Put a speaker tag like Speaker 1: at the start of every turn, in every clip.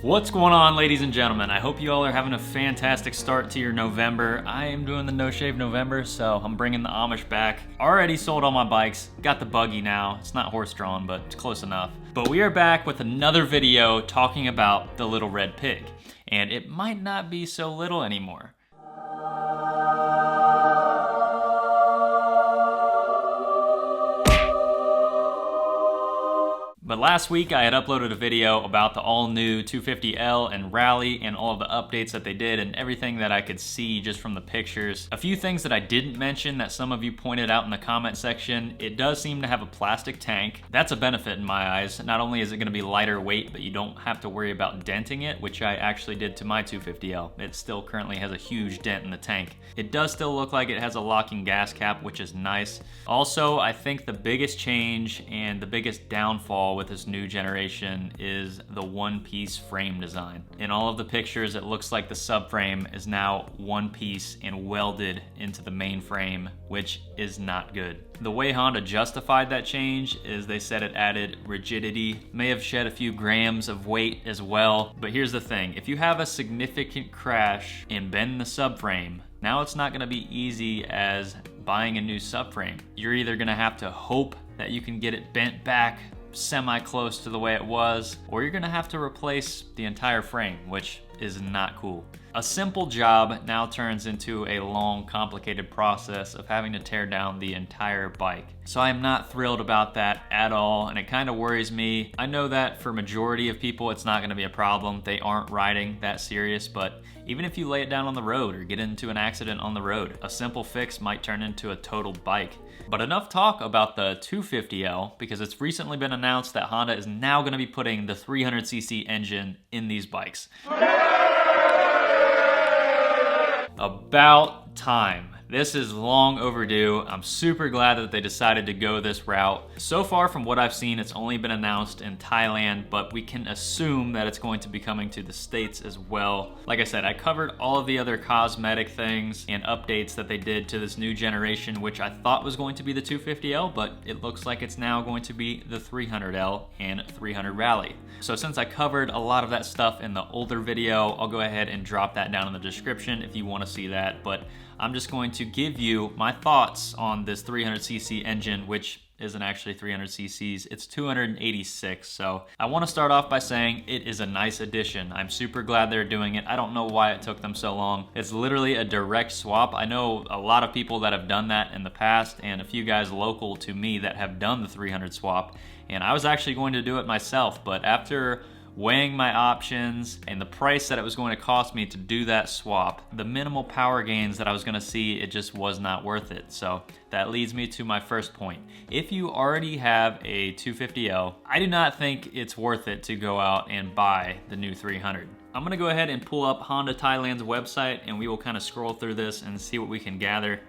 Speaker 1: What's going on, ladies and gentlemen? I hope you all are having a fantastic start to your November. I am doing the No Shave November, so I'm bringing the Amish back. Already sold all my bikes, got the buggy now. It's not horse-drawn, but it's close enough. But we are back with another video talking about the little red pig. And it might not be so little anymore. But last week I had uploaded a video about the all-new 250L and Rally and all of the updates that they did and everything that I could see just from the pictures. A few things that I didn't mention that some of you pointed out in the comment section: it does seem to have a plastic tank. That's a benefit in my eyes. Not only is it going to be lighter weight, but you don't have to worry about denting it, which I actually did to my 250L. It still currently has a huge dent in the tank. It does still look like it has a locking gas cap, which is nice. Also, I think the biggest change and the biggest downfall with this new generation is the one-piece frame design. In all of the pictures, it looks like the subframe is now one piece and welded into the main frame, which is not good. The way Honda justified that change is they said it added rigidity, may have shed a few grams of weight as well. But here's the thing, if you have a significant crash and bend the subframe, now it's not gonna be easy as buying a new subframe. You're either gonna have to hope that you can get it bent back semi-close to the way it was, or you're gonna have to replace the entire frame, which is not cool. A simple job now turns into a long, complicated process of having to tear down the entire bike. So I am not thrilled about that at all, and it kind of worries me. I know that for majority of people it's not gonna be a problem. They aren't riding that serious, but even if you lay it down on the road or get into an accident on the road, a simple fix might turn into a total bike. But enough talk about the 250L, because it's recently been announced that Honda is now going to be putting the 300cc engine in these bikes. About time. This is long overdue. I'm super glad that they decided to go this route. So far from what I've seen, it's only been announced in Thailand, but we can assume that it's going to be coming to the States as well. Like I said, I covered all of the other cosmetic things and updates that they did to this new generation, which I thought was going to be the 250L, but it looks like it's now going to be the 300L and 300 Rally. So since I covered a lot of that stuff in the older video, I'll go ahead and drop that down in the description if you want to see that. But I'm just going to give you my thoughts on this 300cc engine, which isn't actually 300 cc's, it's 286. So I want to start off by saying it is a nice addition. I'm super glad they're doing it. I don't know why it took them so long. It's literally a direct swap. I know a lot of people that have done that in the past, and a few guys local to me that have done the 300 swap, and I was actually going to do it myself, but after weighing my options and the price that it was going to cost me to do that swap, the minimal power gains that I was going to see, it just was not worth it. So that leads me to my first point. If you already have a 250L, I do not think it's worth it to go out and buy the new 300. I'm gonna go ahead and pull up Honda Thailand's website and we will kind of scroll through this and see what we can gather.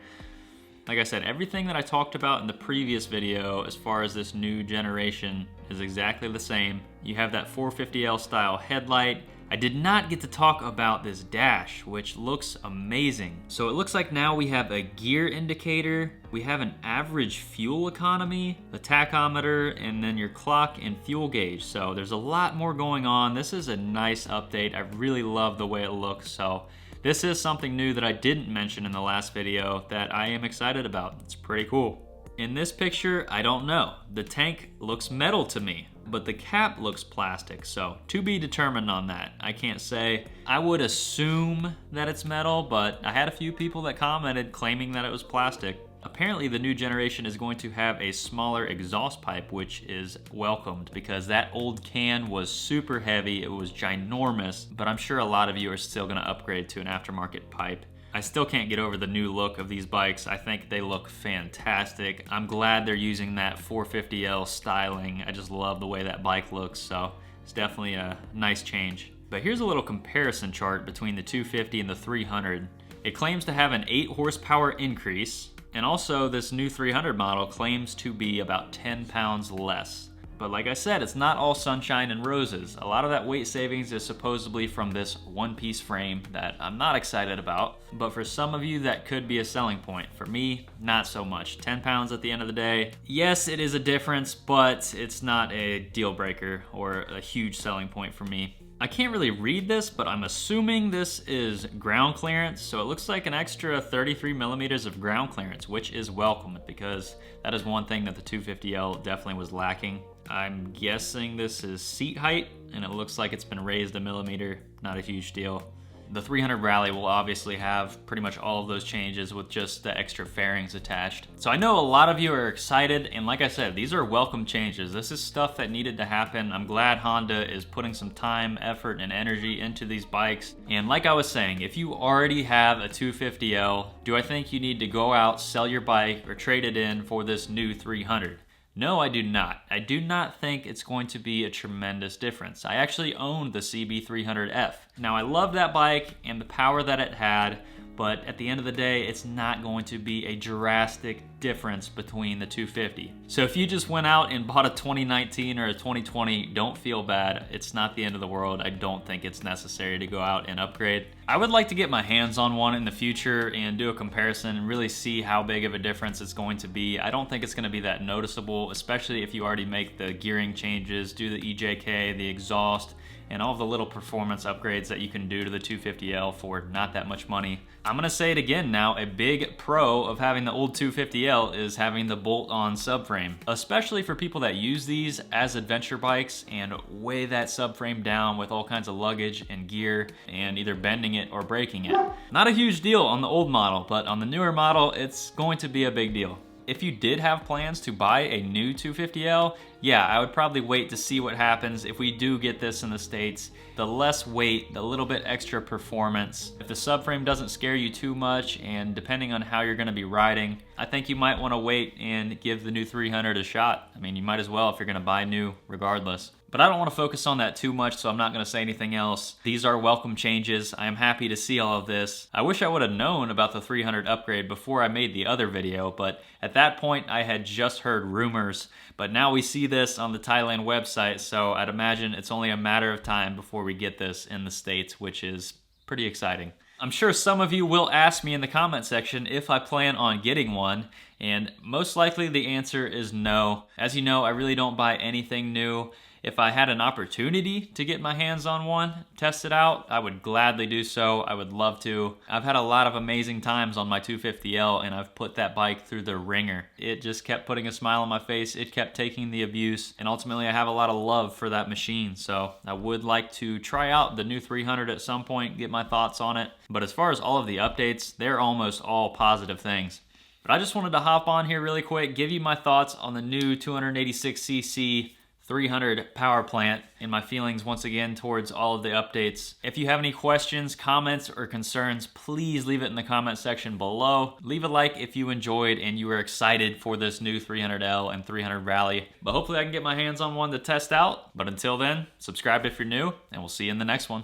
Speaker 1: Like I said, everything that I talked about in the previous video as far as this new generation is exactly the same. You have that 450L style headlight. I did not get to talk about this dash, which looks amazing. So it looks like now we have a gear indicator, we have an average fuel economy, the tachometer, and then your clock and fuel gauge. So there's a lot more going on. This is a nice update. I really love the way it looks. So this is something new that I didn't mention in the last video that I am excited about. It's pretty cool. In this picture, I don't know. The tank looks metal to me, but the cap looks plastic, so to be determined on that. I can't say. I would assume that it's metal, but I had a few people that commented claiming that it was plastic. Apparently the new generation is going to have a smaller exhaust pipe, which is welcomed because that old can was super heavy, it was ginormous, but I'm sure a lot of you are still gonna upgrade to an aftermarket pipe. I still can't get over the new look of these bikes. I think they look fantastic. I'm glad they're using that 450L styling. I just love the way that bike looks, so it's definitely a nice change. But here's a little comparison chart between the 250 and the 300. It claims to have an 8 horsepower increase, and also this new 300 model claims to be about 10 pounds less. But like I said, it's not all sunshine and roses. A lot of that weight savings is supposedly from this one-piece frame that I'm not excited about. But for some of you, that could be a selling point. For me, not so much. 10 pounds at the end of the day. Yes, it is a difference, but it's not a deal breaker or a huge selling point for me. I can't really read this, but I'm assuming this is ground clearance. So it looks like an extra 33 millimeters of ground clearance, which is welcome because that is one thing that the 250L definitely was lacking. I'm guessing this is seat height, and it looks like it's been raised a millimeter. Not a huge deal. The 300 Rally will obviously have pretty much all of those changes with just the extra fairings attached. So I know a lot of you are excited, and like I said, these are welcome changes. This is stuff that needed to happen. I'm glad Honda is putting some time, effort, and energy into these bikes. And like I was saying, if you already have a 250L, do I think you need to go out, sell your bike, or trade it in for this new 300? No, I do not. I do not think it's going to be a tremendous difference. I actually owned the CB300F. Now, I love that bike and the power that it had, but at the end of the day, it's not going to be a drastic difference between the 250. So if you just went out and bought a 2019 or a 2020, don't feel bad. It's not the end of the world. I don't think it's necessary to go out and upgrade. I would like to get my hands on one in the future and do a comparison and really see how big of a difference it's going to be. I don't think it's going to be that noticeable, especially if you already make the gearing changes, do the EJK, the exhaust, and all of the little performance upgrades that you can do to the 250L for not that much money. I'm gonna say it again now, a big pro of having the old 250L is having the bolt-on subframe, especially for people that use these as adventure bikes and weigh that subframe down with all kinds of luggage and gear and either bending it or breaking it. Not a huge deal on the old model, but on the newer model, it's going to be a big deal. If you did have plans to buy a new 250L, yeah, I would probably wait to see what happens if we do get this in the States. The less weight, the little bit extra performance. If the subframe doesn't scare you too much, and depending on how you're gonna be riding, I think you might wanna wait and give the new 300 a shot. I mean, you might as well if you're gonna buy new regardless. But I don't want to focus on that too much, so I'm not going to say anything else. These are welcome changes. I am happy to see all of this. I wish I would have known about the 300 upgrade before I made the other video, but at that point I had just heard rumors. But now we see this on the Thailand website, so I'd imagine it's only a matter of time before we get this in the States, which is pretty exciting. I'm sure some of you will ask me in the comment section if I plan on getting one, and most likely the answer is no. As you know, I really don't buy anything new. If I had an opportunity to get my hands on one, test it out, I would gladly do so. I would love to. I've had a lot of amazing times on my 250L, and I've put that bike through the ringer. It just kept putting a smile on my face. It kept taking the abuse, and ultimately I have a lot of love for that machine. So I would like to try out the new 300 at some point, get my thoughts on it. But as far as all of the updates, they're almost all positive things. But I just wanted to hop on here really quick, give you my thoughts on the new 286cc 300 power plant and my feelings once again towards all of the updates. If you have any questions, comments, or concerns, please leave it in the comment section below. Leave a like if you enjoyed and you were excited for this new 300L and 300 Rally. But hopefully I can get my hands on one to test out. But until then, subscribe if you're new, and we'll see you in the next one.